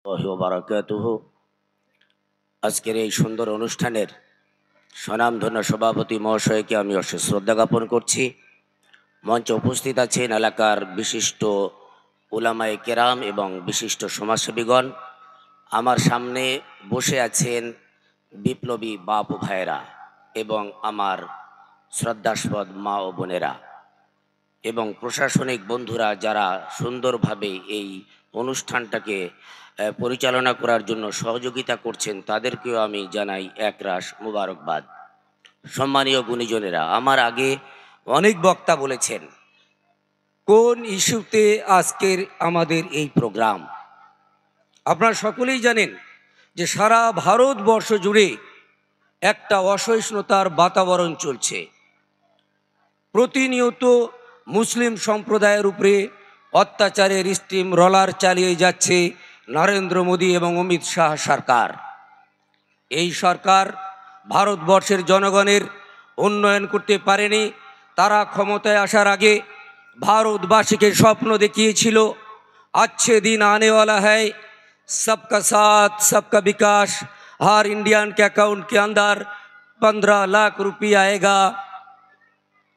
বারাকাতুহু। আজকের এই সুন্দর অনুষ্ঠানের স্বনামধন্য সভাপতি মহাশয়কে আমি অশেষ শ্রদ্ধা জ্ঞাপন করছি। মঞ্চে উপস্থিত আছেন এলাকার বিশিষ্ট উলামায়ে কেরাম এবং বিশিষ্ট সমাজসেবীগণ। আমার সামনে বসে আছেন বিপ্লবী বাপ ভাইয়েরা এবং আমার শ্রদ্ধাস্পদ মা ও বোনেরা এবং প্রশাসনিক বন্ধুরা, যারা সুন্দরভাবে এই অনুষ্ঠানটাকে পরিচালনা করার জন্য সহযোগিতা করছেন, তাদেরকেও আমি জানাই একরাশ মুবারকবাদ। সম্মানীয় গুণীজনেরা, আমার আগে অনেক বক্তা বলেছেন কোন ইস্যুতে আজকের আমাদের এই প্রোগ্রাম। আপনারা সকলেই জানেন যে সারা ভারতবর্ষ জুড়ে একটা অসহিষ্ণুতার বাতাবরণ চলছে। প্রতিনিয়ত মুসলিম সম্প্রদায়ের উপরে অত্যাচারের স্টিম রলার চালিয়ে যাচ্ছে নরেন্দ্র মোদী এবং অমিত শাহ সরকার। এই সরকার ভারতবর্ষের জনগণের উন্নয়ন করতে পারেনি। তারা ক্ষমতায় আসার আগে ভারতবাসীকে স্বপ্ন দেখিয়েছিল, अच्छे दिन आने वाला है, सबका साथ सबका विकास, हर इंडियन के अकाउंट के अंदर 15 लाख रुपया आएगा,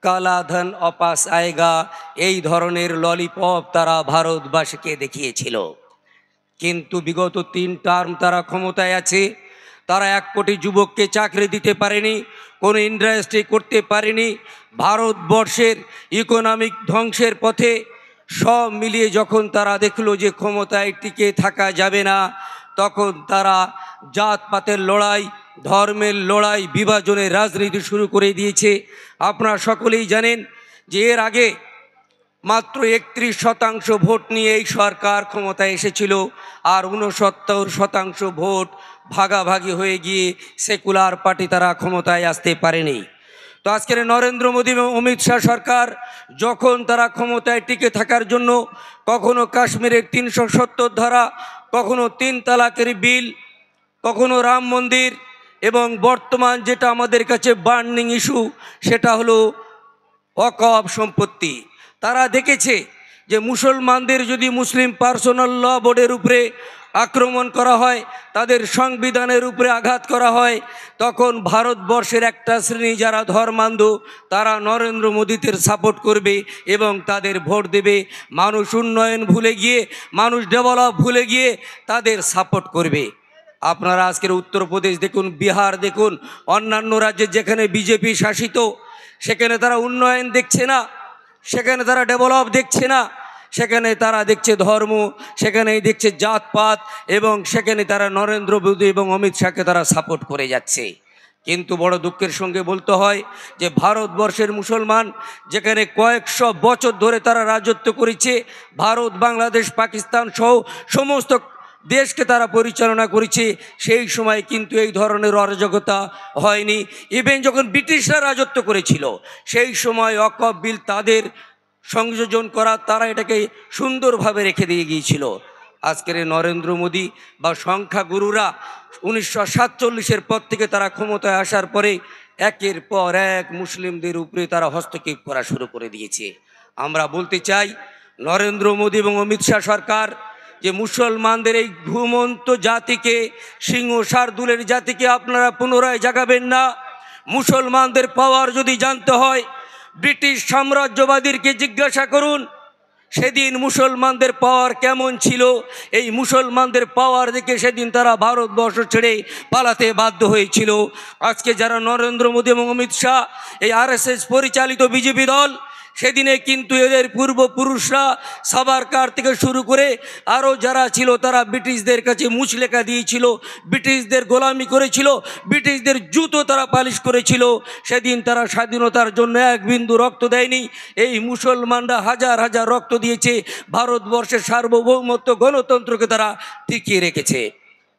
কালা ধন অপাস আয়েগা। এই ধরনের ললিপপ তারা ভারতবাসীকে দেখিয়েছিল। কিন্তু বিগত 3 টার্ম তারা ক্ষমতায় আছে, তারা 1 কোটি যুবককে চাকরি দিতে পারেনি, কোনো ইন্ডাস্ট্রি করতে পারেনি। ভারতবর্ষের ইকোনমিক ধ্বংসের পথে সব মিলিয়ে যখন তারা দেখলো যে ক্ষমতায় টিকে থাকা যাবে না, তখন তারা জাতপাতের লড়াই, ধর্মের লড়াই, বিভাজনের রাজনীতি শুরু করে দিয়েছে। আপনারা সকলেই জানেন যে এর আগে মাত্র 31% ভোট নিয়ে এই সরকার ক্ষমতায় এসেছিল, আর 69% ভোট ভাগাভাগি হয়ে গিয়ে সেকুলার পার্টি তারা ক্ষমতায় আসতে পারেনি। তো আজকের নরেন্দ্র মোদী এবং অমিত শাহ সরকার যখন তারা ক্ষমতায় টিকে থাকার জন্য কখনো কাশ্মীরের 370 ধারা, কখনো 3 তালাকের বিল, কখনো রাম মন্দির, এবং বর্তমান যেটা আমাদের কাছে বার্নিং ইস্যু সেটা হলো ওয়াকফ সম্পত্তি। তারা দেখেছে যে মুসলমানদের যদি মুসলিম পার্সোনাল ল বোর্ডের উপরে আক্রমণ করা হয়, তাদের সংবিধানের উপরে আঘাত করা হয়, তখন ভারতবর্ষের একটা শ্রেণী যারা ধর্মান্ধ তারা নরেন্দ্র মোদীদের সাপোর্ট করবে এবং তাদের ভোট দেবে। মানুষ উন্নয়ন ভুলে গিয়ে, মানুষ ডেভেলপ ভুলে গিয়ে তাদের সাপোর্ট করবে। আপনারা আজকের উত্তরপ্রদেশ দেখুন, বিহার দেখুন, অন্যান্য রাজ্যে যেখানে বিজেপি শাসিত, সেখানে তারা উন্নয়ন দেখছে না, সেখানে তারা ডেভেলপ দেখছে না, সেখানে তারা দেখছে ধর্ম, সেখানেই দেখছে জাতপাত, এবং সেখানে তারা নরেন্দ্র মোদী এবং অমিত শাহকে তারা সাপোর্ট করে যাচ্ছে। কিন্তু বড় দুঃখের সঙ্গে বলতে হয় যে ভারতবর্ষের মুসলমান যেখানে কয়েকশো বছর ধরে তারা রাজত্ব করেছে, ভারত, বাংলাদেশ, পাকিস্তান সহ সমস্ত দেশকে তারা পরিচালনা করেছে, সেই সময় কিন্তু এই ধরনের অরাজকতা হয়নি। ইভেন যখন ব্রিটিশরা রাজত্ব করেছিল সেই সময় ওয়াকফ বিল তাদের সংযোজন করা, তারা এটাকে সুন্দরভাবে রেখে দিয়ে গিয়েছিল। আজকের নরেন্দ্র মোদী বা সংখ্যাগুরুরা 1947-এর পর থেকে তারা ক্ষমতায় আসার পরে একের পর এক মুসলিমদের উপরে তারা হস্তক্ষেপ করা শুরু করে দিয়েছে। আমরা বলতে চাই নরেন্দ্র মোদী এবং অমিত শাহ সরকার যে মুসলমানদের এই ঘুমন্ত জাতিকে, সিংহ শার্দুলের জাতিকে আপনারা পুনরায় জাগাবেন না। মুসলমানদের পাওয়ার যদি জানতে হয়, ব্রিটিশ সাম্রাজ্যবাদীকে জিজ্ঞাসা করুন সেদিন মুসলমানদের পাওয়ার কেমন ছিল। এই মুসলমানদের পাওয়ার দেখে সেদিন তারা ভারতবর্ষ ছেড়ে পালাতে বাধ্য হয়েছিল। আজকে যারা নরেন্দ্র মোদী এবং অমিত শাহ, এই আরএসএস পরিচালিত বিজেপি দল, সেদিনে কিন্তু এদের পূর্বপুরুষরা সাভারকার থেকে শুরু করে আরও যারা ছিল তারা ব্রিটিশদের কাছে মুচলেখা দিয়েছিল, ব্রিটিশদের গোলামি করেছিল, ব্রিটিশদের জুতো তারা পালিশ করেছিল। সেদিন তারা স্বাধীনতার জন্য 1 বিন্দু রক্ত দেয়নি। এই মুসলমানরা হাজার হাজার রক্ত দিয়েছে, ভারতবর্ষের সার্বভৌমত্ব, গণতন্ত্রকে তারা টিকিয়ে রেখেছে।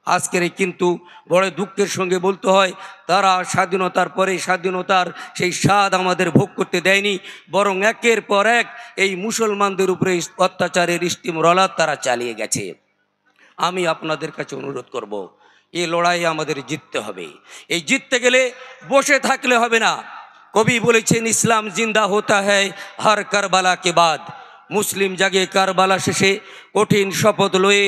আজকের কিন্তু বড় দুঃখের সঙ্গে বলতে হয় তারা স্বাধীনতার পরে স্বাধীনতার সেই স্বাদ আমাদের ভোগ করতে দেয়নি, বরং একের পর এক এই মুসলমানদের উপরে অত্যাচারের স্টিম রলার তারা চালিয়ে গেছে। আমি আপনাদের কাছে অনুরোধ করব, এই লড়াই আমাদের জিততে হবে। এই জিততে গেলে বসে থাকলে হবে না। কবি বলেছেন, ইসলাম জিন্দা হোতা হ্যায় হর কারবালা কে বাদ। মুসলিম জাগে কারবালা শেষে কঠিন শপথ লয়ে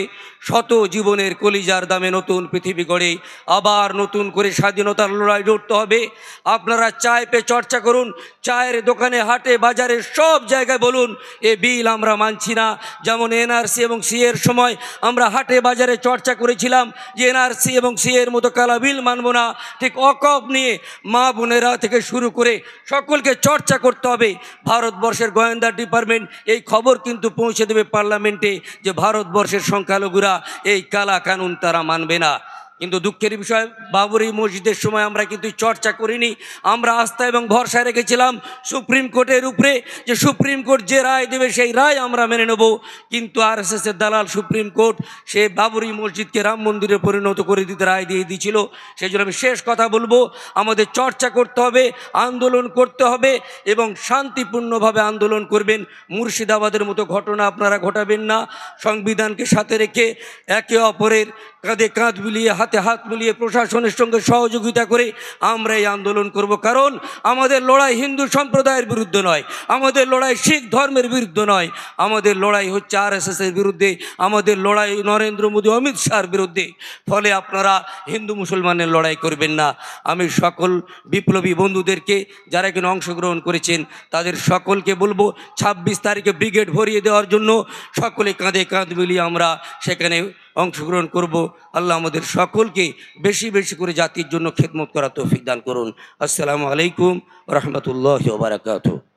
শত জীবনের কলিজার দামে নতুন পৃথিবী গড়ে আবার নতুন করে স্বাধীনতার লড়াই লড়তে হবে। আপনারা চায় পে চর্চা করুন, চায়ের দোকানে, হাটে, বাজারে, সব জায়গায় বলুন এ বিল আমরা মানছি না। যেমন এনআরসি এবং সি এর সময় আমরা হাটে বাজারে চর্চা করেছিলাম যে এনআরসি এবং সি এর মতো কালা বিল মানব না, ঠিক অকপ নিয়ে মা বোনেরা থেকে শুরু করে সকলকে চর্চা করতে হবে। ভারতবর্ষের গোয়েন্দা ডিপার্টমেন্ট এই খবর কিন্তু পৌঁছে দেবে পার্লামেন্টে যে ভারতবর্ষের সংখ্যালঘুরা এই কালা কানুন তারা মানবে না। কিন্তু দুঃখের বিষয়, বাবরি মসজিদের সময় আমরা কিন্তু চর্চা করিনি। আমরা আস্থা এবং ভরসা রেখেছিলাম সুপ্রিম কোর্টের উপরে যে সুপ্রিম কোর্ট যে রায় দেবে সেই রায় আমরা মেনে নেব। কিন্তু আরএসএসের দালাল সুপ্রিম কোর্ট সে বাবরি মসজিদকে রাম মন্দিরে পরিণত করে দিতে রায় দিয়ে দিয়েছিল। সেই জন্য আমি শেষ কথা বলবো, আমাদের চর্চা করতে হবে, আন্দোলন করতে হবে এবং শান্তিপূর্ণভাবে আন্দোলন করবেন। মুর্শিদাবাদের মতো ঘটনা আপনারা ঘটাবেন না। সংবিধানকে সাথে রেখে একে অপরের কাঁধে কাঁধ মিলিয়ে, হাতে হাত মিলিয়ে প্রশাসনের সঙ্গে সহযোগিতা করে আমরা এই আন্দোলন করব। কারণ আমাদের লড়াই হিন্দু সম্প্রদায়ের বিরুদ্ধে নয়, আমাদের লড়াই শিখ ধর্মের বিরুদ্ধে নয়, আমাদের লড়াই হচ্ছে আরএসএসের বিরুদ্ধে, আমাদের লড়াই নরেন্দ্র মোদী, অমিত শাহর বিরুদ্ধে। ফলে আপনারা হিন্দু মুসলমানের লড়াই করবেন না। আমি সকল বিপ্লবী বন্ধুদেরকে যারা এখানে অংশগ্রহণ করেছেন তাদের সকলকে বলবো 26 তারিখে ব্রিগেড ভরিয়ে দেওয়ার জন্য সকলে কাঁধে কাঁধ মিলিয়ে আমরা সেখানে অংশগ্রহণ করব। আল্লাহ আমাদের সকলকে বেশি বেশি করে জাতির জন্য খেদমত করা তৌফিক দান করুন। আসসালামু আলাইকুম ওয়া রাহমাতুল্লাহি ওয়া বারাকাতুহু।